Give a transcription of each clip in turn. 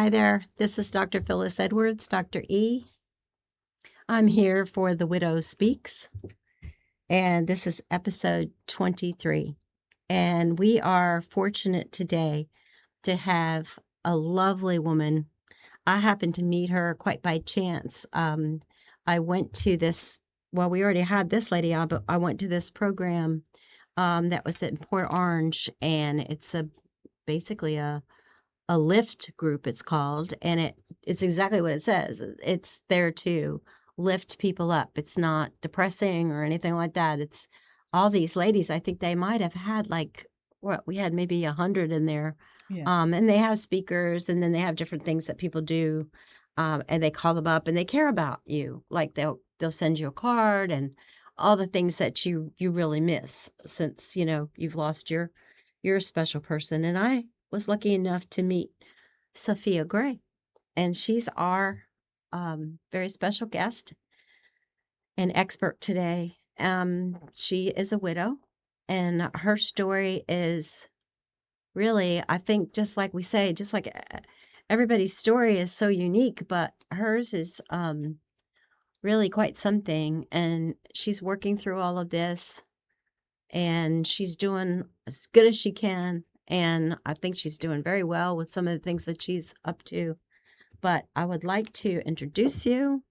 Hi there. This is Dr. Phyllis Edwards, Dr. E. I'm here for The Widow Speaks, and this is episode 23. And we are fortunate today to have a lovely woman. I happened to meet her quite by chance. I went to this, well, we already had this lady on, but I went to this program that was in Port Orange, and it's basically a lift group, it's called, and it's exactly what it says. It's there to lift people up. It's not depressing or anything like that. It's all these ladies. I think they might have had we had maybe 100 in there. Yes. And they have speakers, and then they have different things that people do, and they call them up and they care about you. Like they'll send you a card and all the things that you really miss since you've lost your special person. And I was lucky enough to meet Sophia Gray, and she's our very special guest and expert today. She is a widow, and her story is really, I think, just like we say, just like everybody's story is so unique, but hers is really quite something, and she's working through all of this, and she's doing as good as she can. And I think she's doing very well with some of the things that she's up to. But I would like to introduce you.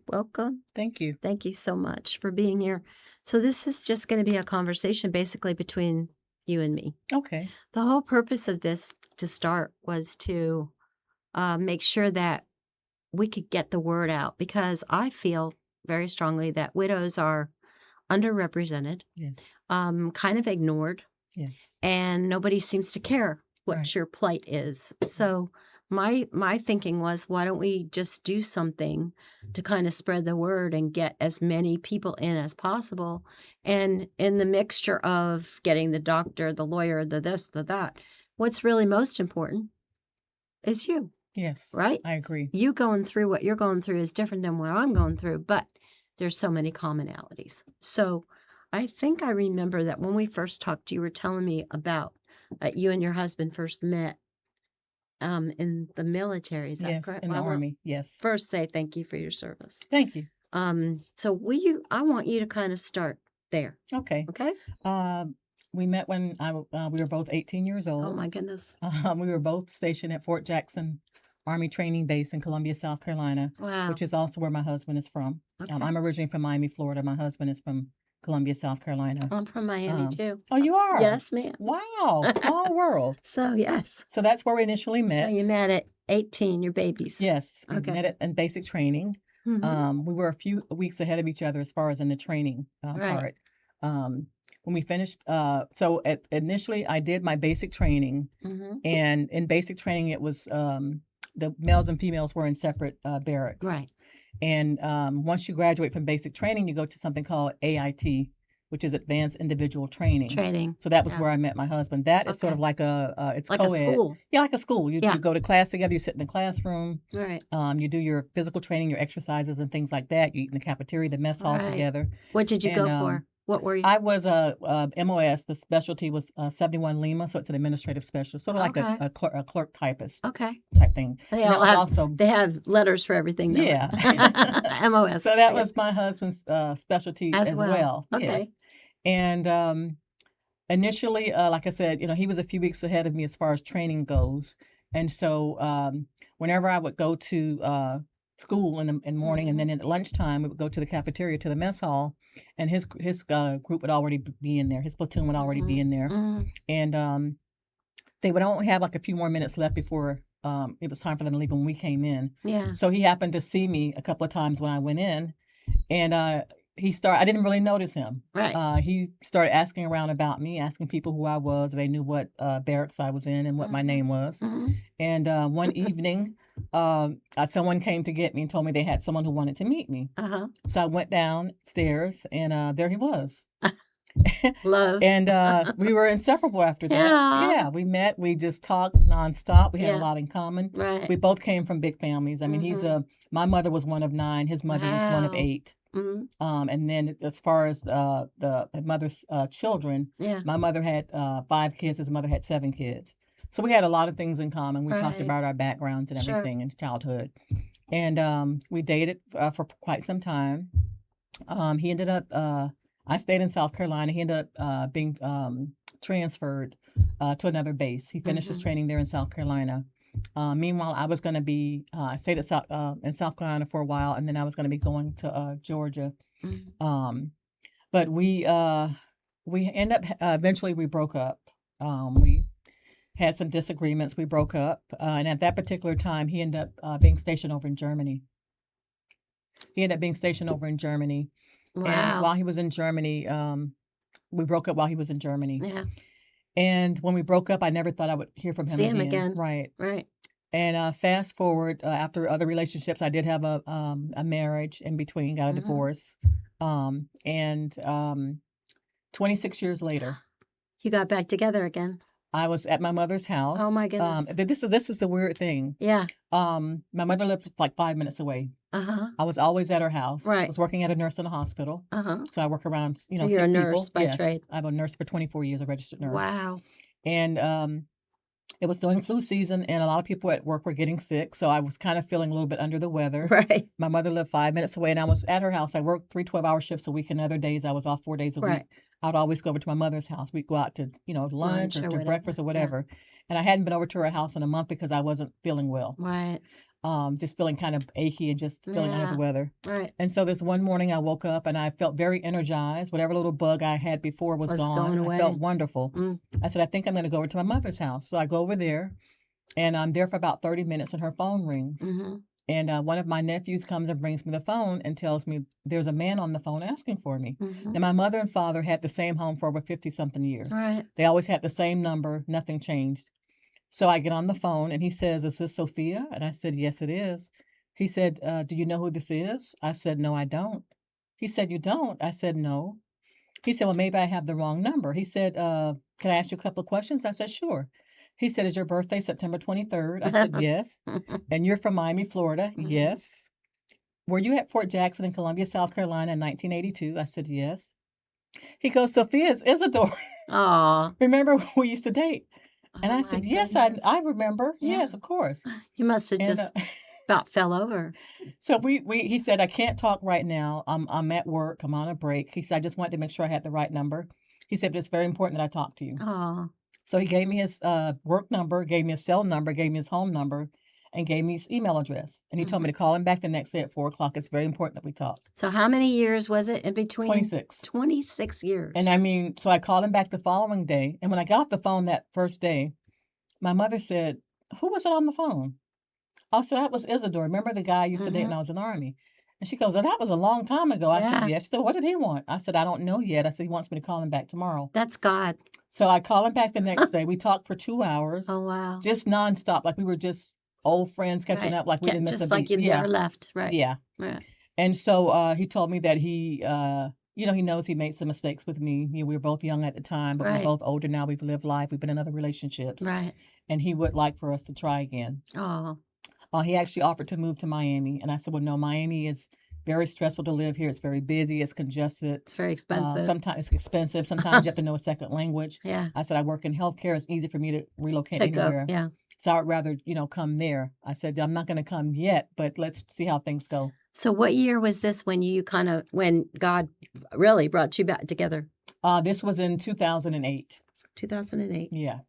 Welcome. Thank you. Thank you so much for being here. So this is just going to be a conversation basically between you and me. Okay. The whole purpose of this to start was to make sure that we could get the word out, because I feel very strongly that widows are underrepresented, Yes. kind of ignored. Yes. And nobody seems to care what Right. your plight is. So my thinking was, why don't we just do something to kind of spread the word and get as many people in as possible? And in the mixture of getting the doctor, the lawyer, the this, the that, what's really most important is you, Yes. right? I agree. You going through what you're going through is different than what I'm going through, but there's so many commonalities. So I think I remember that when we first talked, you were telling me about you and your husband first met in the military. Is that Yes. correct? In the Well, I want Army. Yes. first say thank you for your service. Thank you. So I want you to kind of start there. Okay. Okay. We met when we were both 18 years old. Oh my goodness. We were both stationed at Fort Jackson Army Training Base in Columbia, South Carolina, Wow. which is also where my husband is from. Okay. I'm originally from Miami, Florida. My husband is from Columbia, South Carolina. I'm from Miami too. Oh, you are? Yes, ma'am. Wow. Small world. So yes. So that's where we initially met. So you met at 18, your babies. Yes. We Okay. met at in basic training. Mhm. We were a few weeks ahead of each other as far as in the training Right. part. When we finished, initially I did my basic training, Mhm. and in basic training it was the males and females were in separate barracks. Right. And once you graduate from basic training, you go to something called AIT, which is Advanced Individual Training. Training. So that was Yeah. where I met my husband. That is sort of Okay. like it's Like a co-ed. school. Yeah, like a school. You Yeah. go to class together, you sit in the classroom. Right. You do your physical training, your exercises and things like that. You eat in the cafeteria, the mess hall Right. together. What did you And go for? What were you? I was a MOS. The specialty was 71 Lima, so it's an administrative specialist, sort of like Okay. a clerk typist Okay. type thing. They And all that have was also they have letters for everything, don't they? yeah. MOS. So that was my husband's specialty as as well. well. Okay. Yes. And initially, like I said, he was a few weeks ahead of me as far as training goes. And so whenever I would go to school in the morning, and then at lunchtime we would go to the cafeteria, to the mess hall, and his group would already be in there. His platoon would already be in there, Mhm. and they would only have like a few more minutes left before it was time for them to leave when we came in. Yeah. So he happened to see me a couple of times when I went in, and I didn't really notice him. Right. He started asking around about me, asking people who I was. They knew what barracks I was in and what my Mhm. name was. Mhm. And one evening, someone came to get me and told me they had someone who wanted to meet me. Uh-huh. So I went downstairs, and there he was. Love. And we were inseparable after that. Yeah. Yeah, we met. We just talked nonstop. We had Yeah. a lot in common. Right. We both came from big families. I mean, Mhm. my mother was one of 9. His mother was one of Wow. 8. Mhm. And then as far as the mother's children, Yeah. my mother had 5 kids. His mother had 7 kids. So we had a lot of things in common. We talked Right. about our backgrounds and Sure. everything in childhood. And we dated for quite some time. He ended up, I stayed in South Carolina. He ended up being transferred to another base. He finished his Mhm. training there in South Carolina. Meanwhile, I was going to be, I stayed in South Carolina for a while, and then I was going to be going to Georgia. Mhm. Um, but we end up, eventually we broke up. We had some disagreements. We broke up. And at that particular time, he ended up being stationed over in Germany. He ended up being stationed over in Germany. And Wow. while he was in Germany, we broke up while he was in Germany. Yeah. And when we broke up, I never thought I would hear from him See him again. again. Right. Right. And fast forward, after other relationships, I did have a marriage in between, got a Mhm. divorce. And 26 years later, You got back together again. I was at my mother's house. Oh my goodness. This is the weird thing. Yeah. My mother lived like 5 minutes away. Uh-huh. I was always at her house. I Right. was working at a nurse in a hospital. Uh-huh. So I work around, So you're a sick nurse people. by Yes. trade. I'm a nurse for 24 years, a registered nurse. Wow. And it was during flu season, and a lot of people at work were getting sick. So I was kind of feeling a little bit under the weather. Right. My mother lived 5 minutes away, and I was at her house. I worked 3 12-hour shifts a week, and other days I was off 4 days a Right. week. I would always go over to my mother's house. We'd go out to, lunch Lunch or or to whatever. breakfast or Yeah. whatever. And I hadn't been over to her house in a month because I wasn't feeling well. Right. Just feeling kind of achy and just feeling under the Yeah. weather. Right. And so this one morning I woke up and I felt very energized. Whatever little bug I had before was Was gone. going I felt away. wonderful. Mm. I said, I think I'm going to go over to my mother's house. So I go over there and I'm there for about 30 minutes and her phone rings. Mhm. And one of my nephews comes and brings me the phone and tells me there's a man on the phone asking for me. Mhm. Now, my mother and father had the same home for over 50-something years. Right. They always had the same number. Nothing changed. So I get on the phone and he says, is this Sophia? And I said, yes, it is. He said, do you know who this is? I said, no, I don't. He said, you don't? I said, no. He said, well, maybe I have the wrong number. He said, can I ask you a couple of questions? I said, sure. He said, is your birthday September 23rd? I said, yes. And you're from Miami, Florida? Mhm. Yes. Were you at Fort Jackson in Columbia, South Carolina in 1982? I said, yes. He goes, Sophia, it's Isidore. Aw. Remember we used to date? And Oh I my said, yes, goodness. I remember. Yeah. Yes, of course. You must have And just about fell over. so he said, I can't talk right now. I'm at work. I'm on a break. He said, I just wanted to make sure I had the right number. He said, but it's very important that I talk to you. Oh. So he gave me his work number, gave me his cell number, gave me his home number, and gave me his email address. And he told me to call him back the next day at 4 o'clock. It's very important that we talk. So how many years was it in between? 26. 26 years. And I mean, so I called him back the following day. And when I got off the phone that first day, my mother said, who was it on the phone? I said, that was Isidore. Remember the guy I used to date when I was in the Army? And she goes, oh, that was a long time ago. I said, Yeah. yes. She said, what did he want? I said, I don't know yet. I said, he wants me to call him back tomorrow. That's God. So I call him back the next day. We talked for 2 hours. Oh, wow. Just nonstop. Like we were just old friends catching Right. up. Like we didn't miss Just a like beat. you never left. Right. Yeah. Right. And so he told me that he knows he made some mistakes with me. We were both young at the time, but we're Right. both older now. We've lived life. We've been in other relationships. Right. And he would like for us to try again. Oh. He actually offered to move to Miami. And I said, well, no, Miami is very stressful to live here. It's very busy. It's congested. It's very expensive. Sometimes it's expensive. Sometimes you have to know a second language. Yeah. I said, I work in healthcare. It's easy for me to relocate To go. anywhere. Yeah. So I'd rather, come there. I said, I'm not going to come yet, but let's see how things go. So what year was this when God really brought you back together? This was in 2008. 2008. Yeah.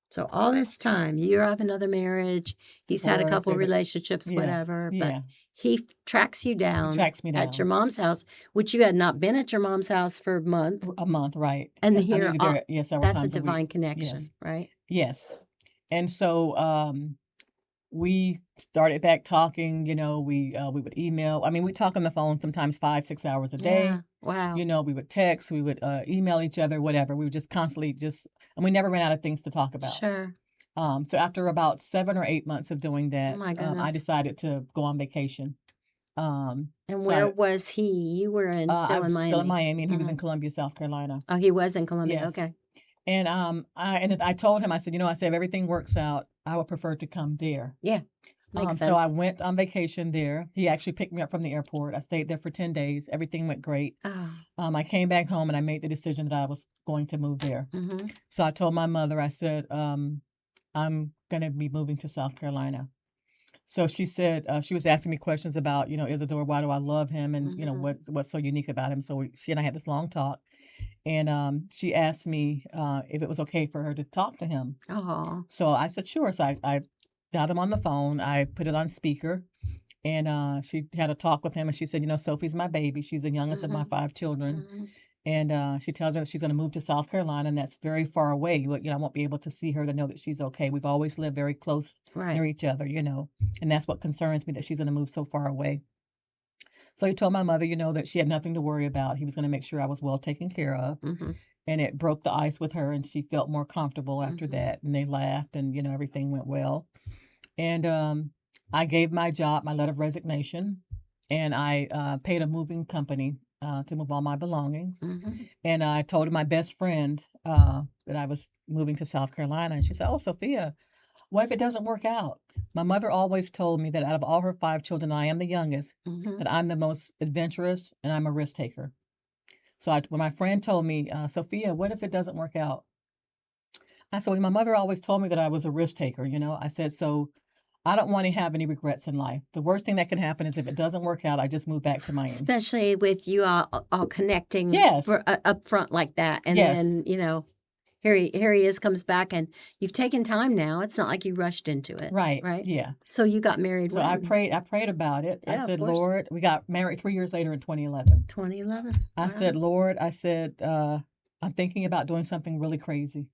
So all this time, you're of another marriage. He's had a Or couple say that- relationships, yeah, whatever. But yeah. he tracks you down Tracks me at down. your mom's house, which you had not been at your mom's house for a month. A month, right. And I'm here, usually there, several that's a times week. divine connection, Yes. right? Yes. And so we started back talking, we would email. I mean, we talk on the phone sometimes 5-6 hours a day. Yeah. Wow. We would text, we would email each other, whatever. We would just constantly and we never ran out of things to talk about. Sure. So after about 7 or 8 months of doing that, Oh my I goodness. decided to go on vacation. And so where was he? You were I still was in Miami. still in Miami, and he was in Mhm. Columbia, South Carolina. Oh, he was in Columbia. Yes. Okay. And I told him, I said, I said, if everything works out, I would prefer to come there. Yeah. Makes So I sense. went on vacation there. He actually picked me up from the airport. I stayed there for 10 days. Everything went great. Oh. I came back home and I made the decision that I was going to move there. Mm-hmm. So I told my mother, I said, I'm going to be moving to South Carolina. So she said, she was asking me questions about, Isidore, why do I love him? And, Mhm. what's so unique about him? So she and I had this long talk. And she asked me if it was okay for her to talk to him. Aw. So I said, sure. So I got him on the phone. I put it on speaker. And she had a talk with him. And she said, Sophie's my baby. She's the youngest of my Mhm. 5 children. Mhm. And she tells me that she's going to move to South Carolina, and that's very far away. I won't be able to see her to know that she's okay. We've always lived very close Right. near each other, and that's what concerns me, that she's going to move so far away. So he told my mother, that she had nothing to worry about. He was going to make sure I was well taken care of. Mhm. And it broke the ice with her, and she felt more comfortable after Mhm. that. And they laughed, and, everything went well. And I gave my job my letter of resignation, and I paid a moving company to move all my belongings. Mhm. And I told my best friend that I was moving to South Carolina. And she said, "Oh, Sophia, what if it doesn't work out?" My mother always told me that out of all her 5 children, I am the youngest, Mhm. that I'm the most adventurous, and I'm a risk taker. So when my friend told me, "Sophia, what if it doesn't work out?" I said, "Well, my mother always told me that I was a risk taker. I said, "So I don't want to have any regrets in life. The worst thing that can happen is if it doesn't work out, I just move back to Miami." Especially with you all connecting Yes, up front like that, and then, yes, here he is, comes back, and you've taken time now. It's not like you rushed into it, right, right? yeah. So you got married So I when? prayed I prayed about it. I Yeah, of said, course. "Lord," we got married 3 years later in 2011. 2011. I Wow. said, "Lord," I said, "I'm thinking about doing something really crazy.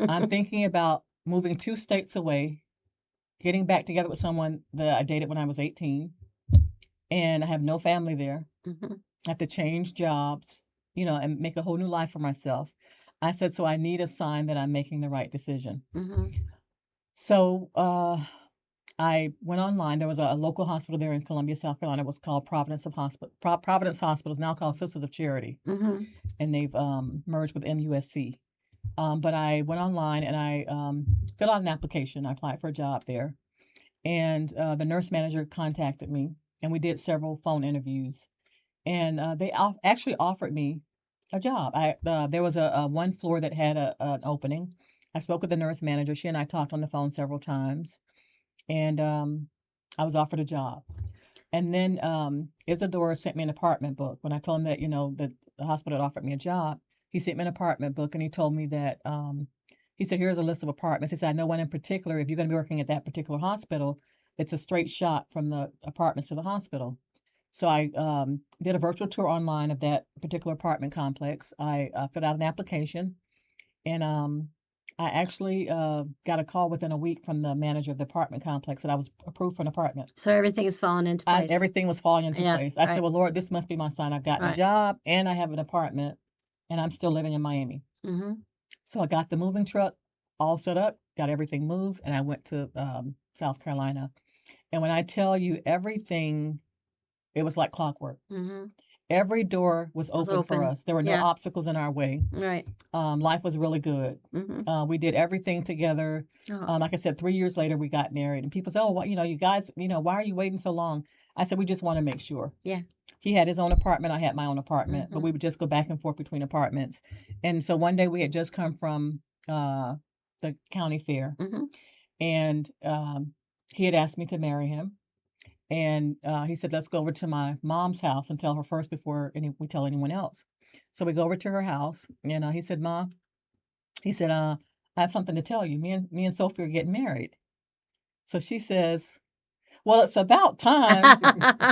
I'm thinking about moving 2 states away, getting back together with someone that I dated when I was 18, and I have no family there. Mhm. I have to change jobs, and make a whole new life for myself." I said, "So I need a sign that I'm making the right decision." Mhm. So, I went online. There was a local hospital there in Columbia, South Carolina. It was called Providence Hospital. It's now called Sisters of Charity, Mhm. and they've merged with MUSC. But I went online and I filled out an application. I applied for a job there, and the nurse manager contacted me, and we did several phone interviews. And they actually offered me a job. There was a one floor that had an opening. I spoke with the nurse manager. She and I talked on the phone several times, and I was offered a job. And then Isidore sent me an apartment book. When I told him that, that the hospital had offered me a job, he sent me an apartment book, and he told me that, he said, "Here's a list of apartments." He said, "I know one in particular. If you're going to be working at that particular hospital, it's a straight shot from the apartments to the hospital." So I did a virtual tour online of that particular apartment complex. I filled out an application, and I actually got a call within a week from the manager of the apartment complex that I was approved for an apartment. So everything is falling into place. Everything was falling into Yeah, place. I said, right, "Well, Lord, this must be my sign. I've gotten a right. job and I have an apartment, and I'm still living in Miami." Mhm. So I got the moving truck all set up, got everything moved, and I went to South Carolina. And when I tell you everything, it was like clockwork. Mhm. Every door was It was open for open. us. There were no Yeah, obstacles in our way. right. Life was really good. Mhm. We did everything together. Oh, Like I said, 3 years later, we got married. And people say, "Oh, well, you guys, why are you waiting so long?" I said, "We just want to make sure." yeah. He had his own apartment. I had my own apartment, but Mhm. we would just go back and forth between apartments. And so one day we had just come from the county fair, Mhm. and he had asked me to marry him. And he said, "Let's go over to my mom's house and tell her first before we tell anyone else." So we go over to her house, and he said, "Mom," he said, "I have something to tell you. Me and Sophie are getting married." So she says, "Well, it's about time.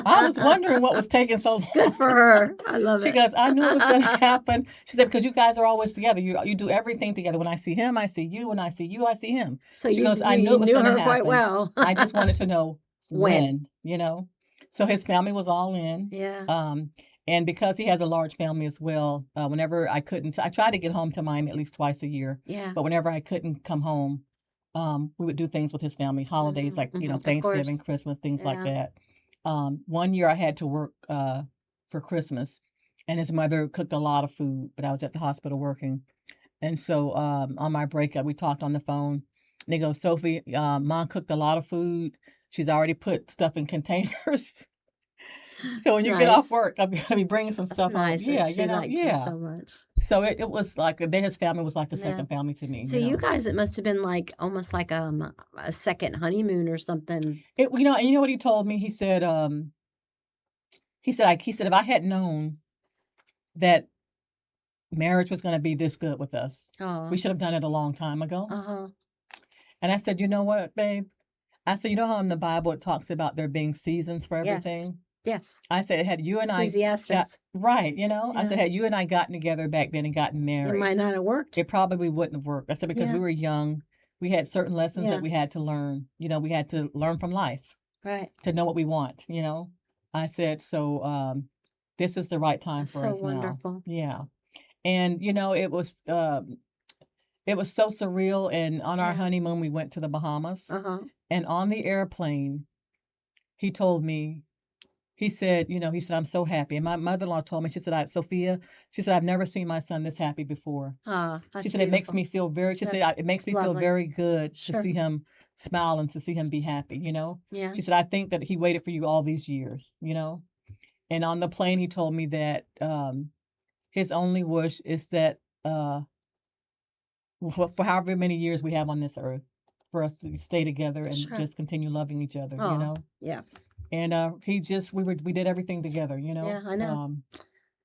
I was wondering what was taking so Good long." for her. I love She it. goes, "I knew it was going to happen." She said, "Because you guys are always together. You do everything together. When I see him, I see you. When I see you, I see him." So She you goes, you "I knew you it was knew going to her quite happen. well. I just wanted to know When? when." So his family was all in. Yeah, Um, and because he has a large family as well, whenever I couldn't, I tried to get home to Miami at least twice a year, yeah. but whenever I couldn't come home, we would do things with his family, holidays Mhm, like, mhm. Of Thanksgiving, course. Christmas, things like Yeah. that. One year I had to work for Christmas, and his mother cooked a lot of food, but I was at the hospital working. And so on my breakup, we talked on the phone. And they go, "Sophie, Mom cooked a lot of food. She's already put stuff in containers." So when It's you get off nice. work, I'm gonna be bringing some That's stuff home. nice that Yeah, she liked you yeah. so much. So it was like then his family was like the Yeah. second family to me, So you guys, it must have been like almost like a second honeymoon or something. And you know what he told me? He said if I had known that marriage was gonna be this good with us, we Oh, should have done it a long time ago. uh-huh. And I said, "You know what, babe?" I said, "You know how in the Bible it talks about there being seasons for Yes. everything?" Yes. I said, "Had you and I got Ecclesiastes. right, I Yeah. said, had you and I gotten together back then and gotten It married, might not have worked. it probably wouldn't have worked." I said, "Because Yeah. we were young, we had certain lessons that Yeah. we had to learn. We had to learn from life Right. to know what we want. I said, "So, this is the right time That's for so us now." wonderful. Yeah. And, it was so surreal, and on our Yeah. honeymoon, we went to the Bahamas, Uh-huh. and on the airplane, he told me, he said, "I'm so happy." And my mother-in-law told me, she said, Sophia, she said, "I've never seen my son this happy before." Ah, She that's said, "It makes beautiful. me feel very," she said, That's "It makes me feel lovely. very good to Sure. see him smile and to see him be happy." Yeah. She said, "I think that he waited for you all these years." And on the plane, he told me that his only wish is that for however many years we have on this earth, for us to stay together and Sure. just continue loving each other, you Oh, know? yeah. And we did everything together. Yeah, I know.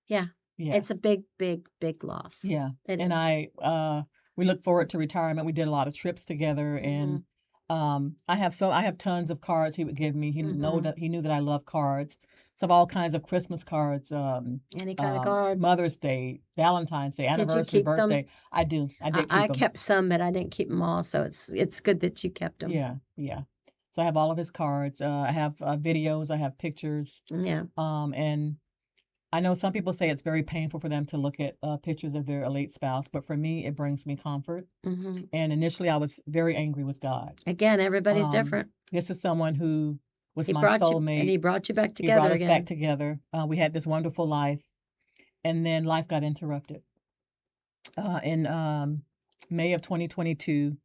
Yeah. Yeah, It's a big, big, big loss. yeah. It And is. we look forward to retirement. We did a lot of trips together, and Mhm. I have tons of cards he would give me. Mhm. He knew that I love cards. So I have all kinds of Christmas cards, Any kind of card. Mother's Day, Valentine's Day, Did you anniversary, keep them? birthday. I do. I did I keep them. kept some, but I didn't keep them all, so it's good that you kept them. Yeah, yeah. So I have all of his cards. I have videos. I have pictures. Yeah. And I know some people say it's very painful for them to look at pictures of their late spouse, but for me, it brings me comfort. Mhm. And initially, I was very angry with God. Again, everybody's Um, different. this is someone who was my soulmate. He brought you back He brought together us back again. together. We had this wonderful life, and then life got interrupted. In May of 2022,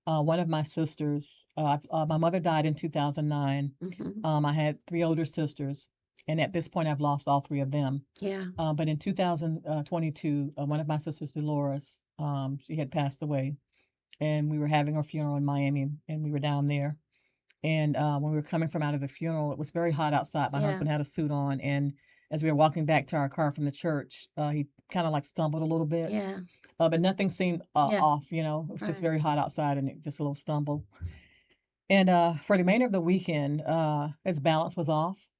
one of my sisters, my mother died in 2009. Mhm. I had three older sisters, and at this point, I've lost all three of them. Yeah. But in 2022, one of my sisters, Dolores, she had passed away, and we were having her funeral in Miami, and we were down there. And when we were coming from out of the funeral, it was very hot outside. My Yeah. husband had a suit on, and as we were walking back to our car from the church, he kind of like stumbled a little bit, Yeah. but nothing seemed Yeah. off. It was just Right. very hot outside, and it just a little stumble. And for the remainder of the weekend, his balance was off,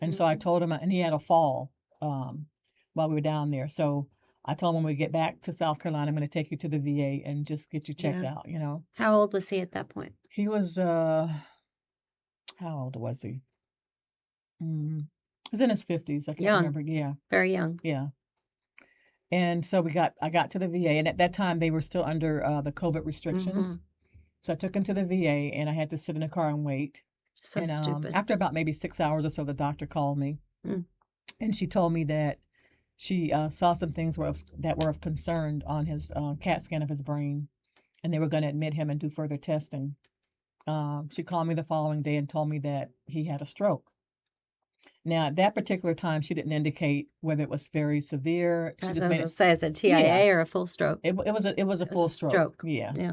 and so I Mhm. told him, and he had a fall um, while we were down there. So I told him when we get back to South Carolina, I'm going to take you to the VA and just get you checked Yeah. out. How old was he at that point? He was how old was he? He was in his 50s. I can't Young. remember. Yeah, Very young. yeah. And so I got to the VA, and at that time they were still under the COVID restrictions. Mhm. So I took him to the VA, and I had to sit in a car and wait. So And stupid. after about maybe 6 hours or so, the doctor called me, Mm. and she told me that she saw some things that were of concern on his CAT scan of his brain, and they were going to admit him and do further testing. She called me the following day and told me that he had a stroke. Now, at that particular time, she didn't indicate whether it was very severe. She As just I was made gonna it, say, is it yeah. TIA or a full stroke? It was a It was a full stroke, stroke. yeah. Yeah.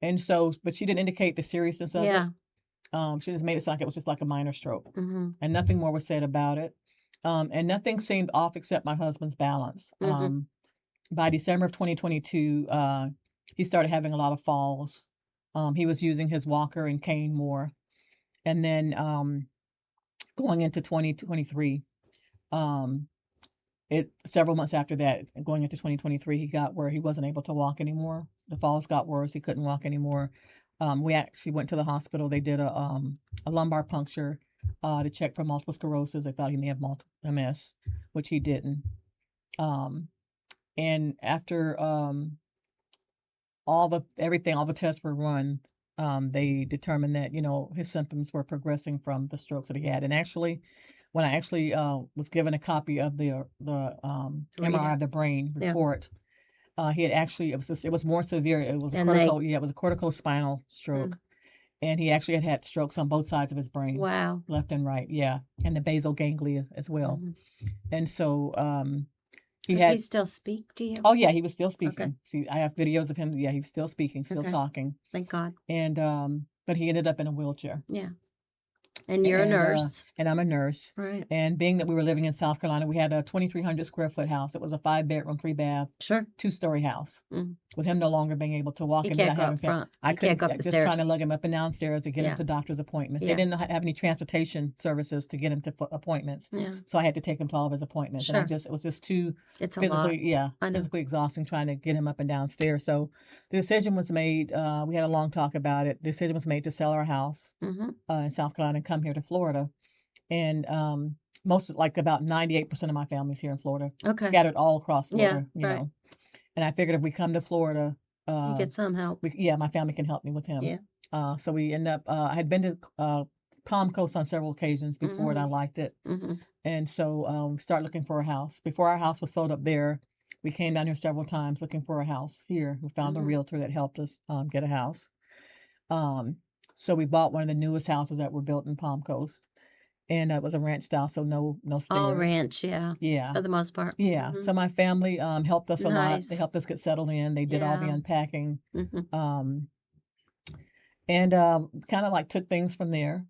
And so, but she didn't indicate the seriousness of it. Yeah. She just made it sound like it was just like a minor stroke, Mhm. and nothing more was said about it. And nothing seemed off except my husband's balance. Mhm. By December of 2022, he started having a lot of falls. He was using his walker and cane more, and then going into 2023. Um, It several months after that, going into 2023, he got where he wasn't able to walk anymore. The falls got worse. He couldn't walk anymore. We actually went to the hospital. They did a lumbar puncture to check for multiple sclerosis. They thought he may have multiple MS, which he didn't. Um, and after all the tests were run, they determined that his symptoms were progressing from the strokes that he had. And actually, when I actually was given a copy of the Read MRI it. of the brain Yeah. report, he had actually it was more severe. It was a And they cortical, yeah, it was a corticospinal mm, stroke, and he actually had strokes on both sides of his brain, Wow. left and right. Yeah, and the basal ganglia as well. Mhm. And so he Could he had. still speak to you? Oh yeah, he was still Okay. speaking. See, I have videos of him. Yeah, he was still speaking, still Okay. talking, Thank God. and but he ended up in a wheelchair. Yeah. And you're a nurse. And I'm a nurse. Right. And being that we were living in South Carolina, we had a 2,300 square foot house. It was a 5-bedroom, 3-bath, Sure. 2-story house. Mm. With him no longer being able to walk, He and me can't not go having up front. I He can't couldn't go up the just trying stairs. to lug him up and downstairs to get him Yeah. to doctor's appointments. Yeah. They didn't have any transportation services to get him to appointments. Yeah. So I had to take him to all of his appointments. And Sure. it was just too It's a lot. physically, I know. physically exhausting trying to get him up and downstairs. So the decision was made. We had a long talk about it. The decision was made to sell our house Mm-hmm. in South Carolina and come here to Florida. And about 98% of my family's here in Florida, Okay. scattered all across Yeah. Florida, you Right. know. And I figured if we come to Florida, You get some help. my family can help me with him. Yeah. So we end up. I had been to Palm Coast on several occasions before, and I liked it. Mm-hmm. And so we started looking for a house. Before our house was sold up there, we came down here several times looking for a house here. We found a realtor that helped us get a house. So we bought one of the newest houses that were built in Palm Coast. And it was a ranch style, so no stairs. All ranch, yeah. Yeah. For the most part. Yeah. Mhm. So my family helped us a lot. They Nice. helped us get settled in. They did all the Yeah. unpacking. Mm-hmm. And kind of like took things from there.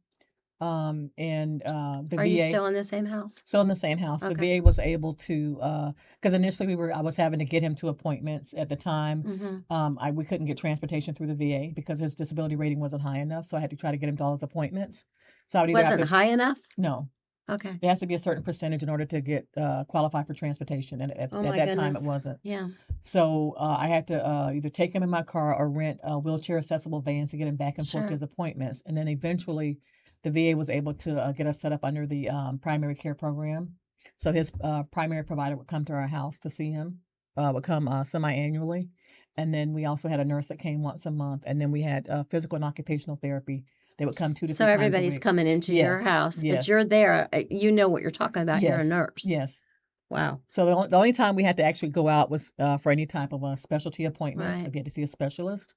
The Are VA you still in the same house? still in the same house. The Okay. VA was able to because initially I was having to get him to appointments at the time. Mm-hmm. We couldn't get transportation through the VA because his disability rating wasn't high enough, so I had to try to get him to all his appointments. So I would either have Wasn't to high enough? no. Okay. It has to be a certain percentage in order to get qualify for transportation, and Oh at my that time it goodness. wasn't. Yeah. So I had to either take him in my car or rent wheelchair accessible vans to get him back and forth to Sure. his appointments. And then eventually, the VA was able to get us set up under the primary care program. So his primary provider would come to our house to see him. Would come semi-annually, and then we also had a nurse that came once a month, and then we had physical and occupational therapy. They would come 2 to So 3 times a everybody's week. coming into your Yes, house, but yes, you're there. You know what you're talking about. You're a yes, nurse. yes. Wow. So the only time we had to actually go out was for any type of specialty appointments, Right. if you had to see a specialist,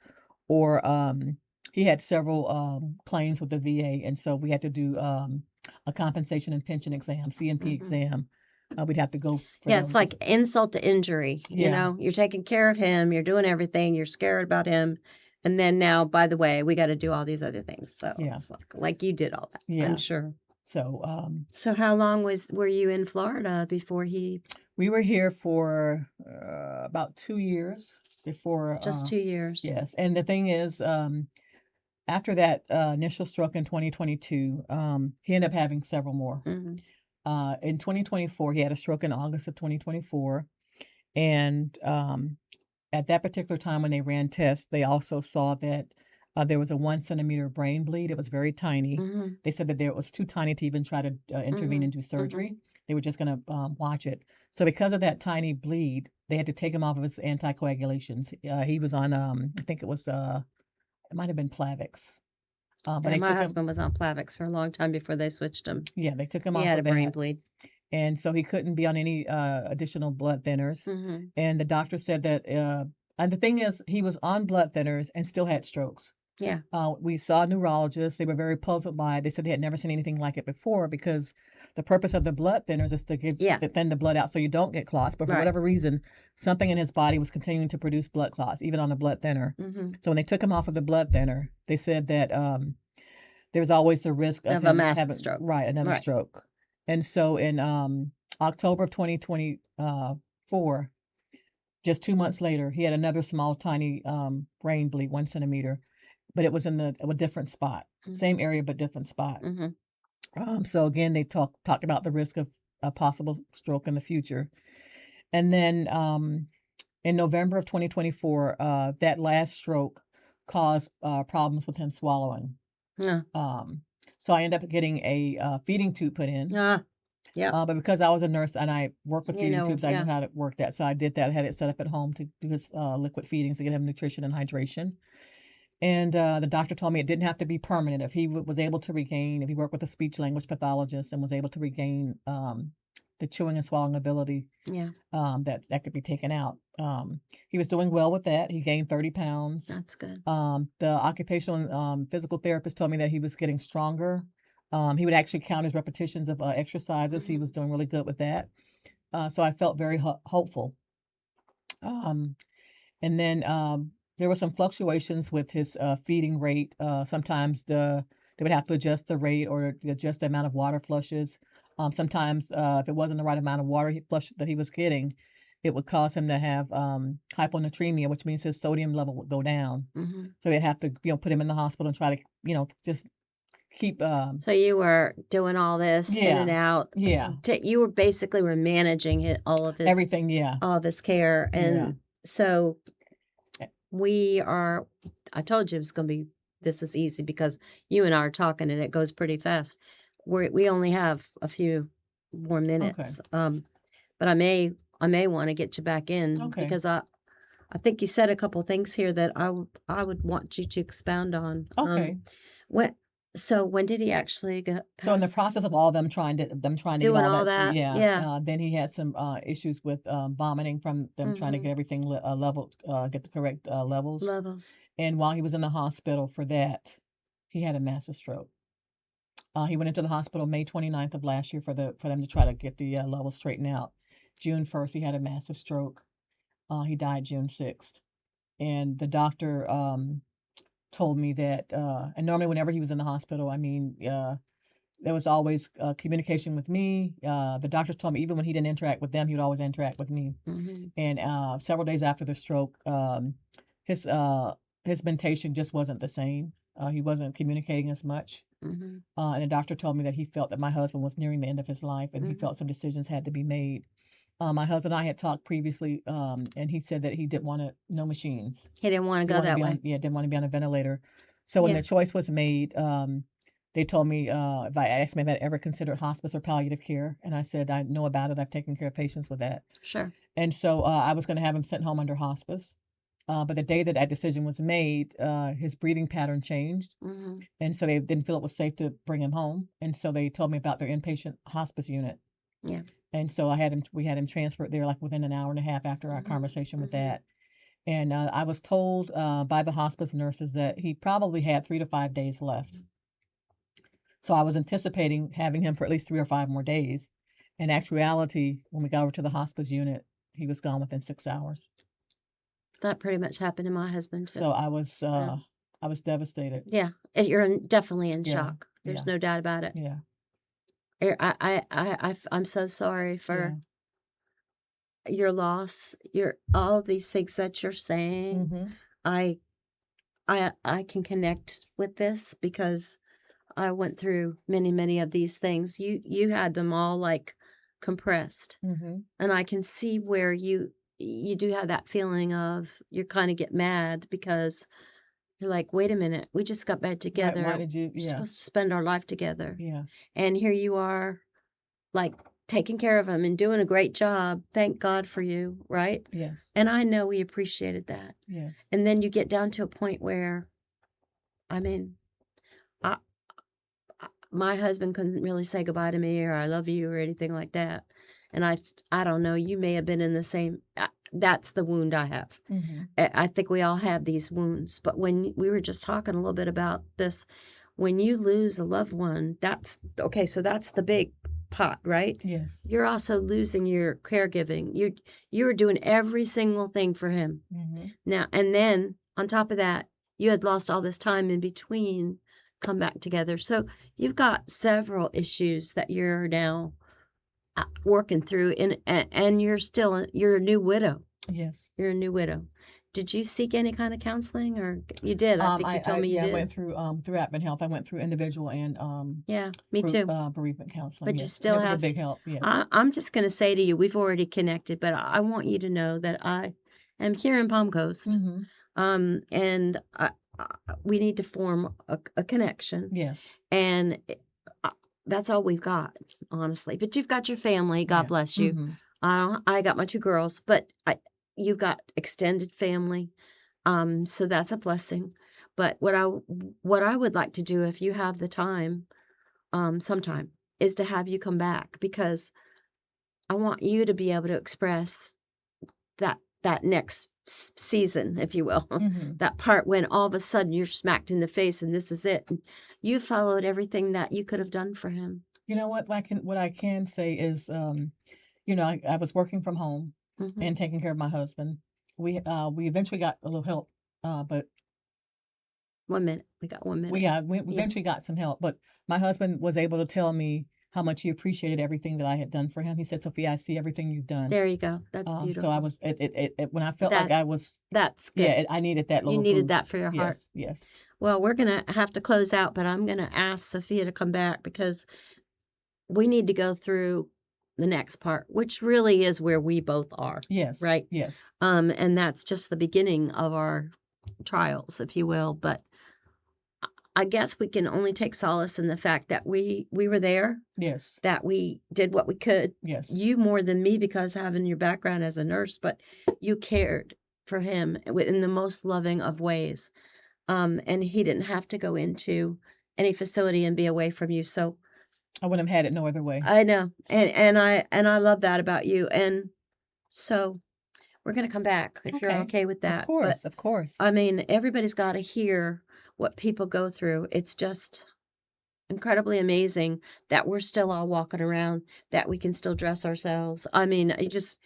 or he had several claims with the VA, and so we had to do a compensation and pension exam, CNP Mm-hmm. exam. We'd have to go for Yeah, it's those. like insult to injury. You Yeah, know, you're taking care of him, you're doing everything, you're scared about him. And then now, by the way, we got to do all these other things. So yeah, it's like you did all that, I'm yeah. sure. So So how long were you in Florida before he, we were here for about 2 years before. just 2 years? Yes, and the thing is, after that initial stroke in 2022, he ended up having several more. Hmm. In 2024, he had a stroke in August of 2024. And at that particular time when they ran tests, they also saw that there was a 1 centimeter brain bleed. It was very tiny. Hmm. They said that it was too tiny to even try to intervene and do surgery. They were just going to watch it. So because of that tiny bleed, they had to take him off of his anticoagulations. He was on, I think it might have been Plavix. But Yeah, they my took him, husband was on Plavix for a long time before they switched him. yeah, they took him He off had a of brain that. bleed. And so he couldn't be on any additional blood thinners. Hmm. And the doctor said that, and the thing is, he was on blood thinners and still had strokes. Yeah. We saw neurologists. They were very puzzled by it. They said they had never seen anything like it before because the purpose of the blood thinners is to Yeah. thin the blood out so you don't get clots. But for Right. whatever reason, something in his body was continuing to produce blood clots, even on a blood thinner. Hmm. So when they took him off of the blood thinner, they said that there was always the risk of Of a him massive having stroke. another Right. stroke. And so in October of 2024, just 2 months later, he had another small, tiny brain bleed, 1 centimeter, but it was in a different spot, same area but different spot. Hmm. So again, they talked about the risk of a possible stroke in the future. And then in November of 2024, that last stroke caused problems with him swallowing. Yeah. So I ended up getting a feeding tube put in. Yeah. But because I was a nurse and I work with You feeding know, tubes, I yeah. knew how to work that. So I did that. I had it set up at home to do his liquid feedings to get him nutrition and hydration. And the doctor told me it didn't have to be permanent. If he was able to regain, if he worked with a speech language pathologist and was able to regain the chewing and swallowing ability, Yeah, that could be taken out. He was doing well with that. He gained 30 pounds. that's good. The occupational and physical therapist told me that he was getting stronger. He would actually count his repetitions of exercises. He Mhm. was doing really good with that. So I felt very hopeful. Um, and then there were some fluctuations with his feeding rate. Sometimes they would have to adjust the rate or adjust the amount of water flushes. Sometimes if it wasn't the right amount of water flush that he was getting, it would cause him to have hyponatremia, which means his sodium level would go down. Mhm. So they'd have to, put him in the hospital and try to, just keep. So you were doing all this in and Yeah, out. yeah, You were basically were managing everything. Yeah, all of his care, yeah, and so eh, we are. I told you it was going to be. This is easy because you and I are talking, and it goes pretty fast. We only have a few more okay, minutes, but I may want to get you back in okay, because I think you said a couple things here that I would want you to expound on. okay. When when did he actually get So in the pass? process of all them trying to get Doing all all that, that? yeah. Yeah. Then he had some issues with vomiting from them trying to Mhm. get everything leveled, get the correct levels. Levels. And while he was in the hospital for that, he had a massive stroke. He went into the hospital May 29th of last year for them to try to get the levels straightened out. June 1st, he had a massive stroke. He died June 6th, and the doctor told me that. And normally, whenever he was in the hospital, I mean, there was always communication with me. The doctors told me even when he didn't interact with them, he would always interact with me. Mhm. And several days after the stroke, his uh, his mentation just wasn't the same. He wasn't communicating as much. Mhm. And the doctor told me that he felt that my husband was nearing the end of his life, and he Mhm. felt some decisions had to be made. My husband and I had talked previously, and he said that he didn't want to no machines. He didn't wanna He didn't go want to that be way. on, yeah, didn't want to be on a ventilator. So when Yeah, the choice was made, they told me if I asked me if I'd ever considered hospice or palliative care, and I said I know about it. I've taken care of patients with that, sure. and so I was going to have him sent home under hospice. But the day that that decision was made, his breathing pattern changed, Mhm. and so they didn't feel it was safe to bring him home, and so they told me about their inpatient hospice unit. Yeah. And so we had him transferred there like within an hour and a half after our Mhm. conversation with Mhm. that. And I was told by the hospice nurses that he probably had 3 to 5 days left. So I was anticipating having him for at least 3 or 5 more days. In actuality, when we got over to the hospice unit, he was gone within 6 hours. That pretty much happened to my husband too. So Yeah. I was devastated. Yeah. You're definitely in Yeah, shock. There's yeah, no doubt about it. yeah, I'm so sorry yeah. for your loss, your all of these things that you're saying. Mm-hmm. I I can connect with this because I went through many, many of these things. You had them all like compressed. Mm-hmm. And I can see where you do have that feeling of you kind of get mad because you're like, "Wait a minute, we just got back Right. Why together. We're did you? Yeah, supposed to spend our life together. yeah, And here you are like taking care of him and doing a great job. Thank God for you, right?" yes, And I know we appreciated that. yes, And then you get down to a point where I mean, I, my husband couldn't really say goodbye to me or I love you or anything like that. And I don't know, you may have been in the same that's the wound I have. mm-hmm. I think we all have these wounds, but when we were just talking a little bit about this, when you lose a loved one, that's okay, so that's the big pot, right? Yes, You're also losing your caregiving. You're doing every single thing for him. mm-hmm. Now, and then on top of that, you had lost all this time in between come back together. So you've got several issues that you're now working through and you're a new widow. Yes. You're a new widow. Did you seek any kind of counseling or you did? I think you told me you I went did. through Admin Health. I went through individual and Yeah, me too. bereavement counseling. But you Yes, and still it was a have big to. help. Yes. I'm just going to say to you, we've already connected, but I want you to know that I am here in Palm Coast. Mm-hmm. And I, we need to form a connection. Yes. And that's all we've got, honestly. But you've got your family. God Yeah. bless you. Mm-hmm. I got my 2 girls, but you've got extended family. So that's a blessing. But what I would like to do if you have the time, sometime, is to have you come back because I want you to be able to express that next season, if you will, Hmm. that part when all of a sudden you're smacked in the face and this is it. And you followed everything that you could have done for him. You know what I can say is, I was working from home Hmm. and taking care of my husband. We eventually got a little help, but 1 minute. We got 1 minute. we Yeah. eventually got some help. But my husband was able to tell me how much he appreciated everything that I had done for him. He said, "Sophia, I see everything you've done." There you go. That's So I beautiful. was when I felt like That I was, that's yeah, good. I needed that You little needed that boost. for your heart. Yes, yes, Well, we're gonna have to close out, but I'm gonna ask Sophia to come back because we need to go through the next part, which really is where we both are, yes, right? yes, And that's just the beginning of our trials, if you will. But I guess we can only take solace in the fact that we were there, yes, that we did what we could. yes, You more than me because having your background as a nurse, but you cared for him in the most loving of ways. And he didn't have to go into any facility and be away from you. So I wouldn't have had it no other way. I know, and I love that about you. And so we're gonna come back if you're Okay, okay with of that. But course, of course. I mean, everybody's got to hear what people go through. It's just incredibly amazing that we're still all walking around, that we can still dress ourselves. I mean, you just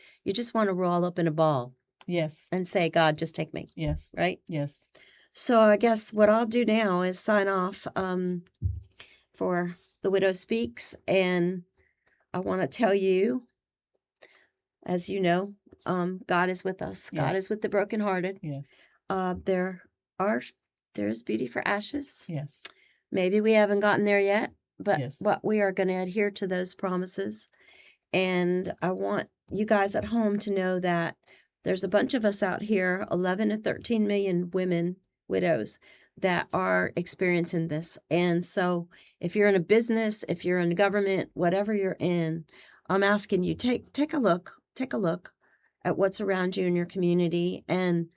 want to roll up in a ball Yes, and say, God, just take me, yes, right? yes. So I guess what I'll do now is sign off for The Widow Speaks, and I want to tell you, as you know, God is with us. God is Yes. with the brokenhearted. Yes. There are there's beauty for ashes. Yes. Maybe we haven't gotten there yet, Yes. but we are going to adhere to those promises. And I want you guys at home to know that there's a bunch of us out here, 11 to 13 million women, widows, that are experiencing this. And so if you're in a business, if you're in government, whatever you're in, I'm asking you, take a look at what's around you in your community and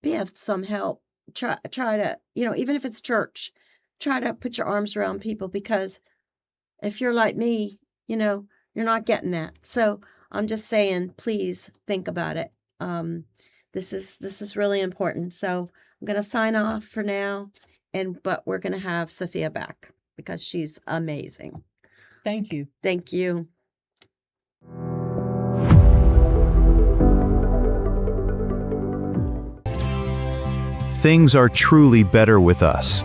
be of some help. Try to, even if it's church, try to put your arms around people because if you're like me, you're not getting that. So I'm just saying, please think about it. This is really important. So I'm gonna sign off for now, but we're gonna have Sophia back because she's amazing. Thank you. Thank you. Things are truly better with us.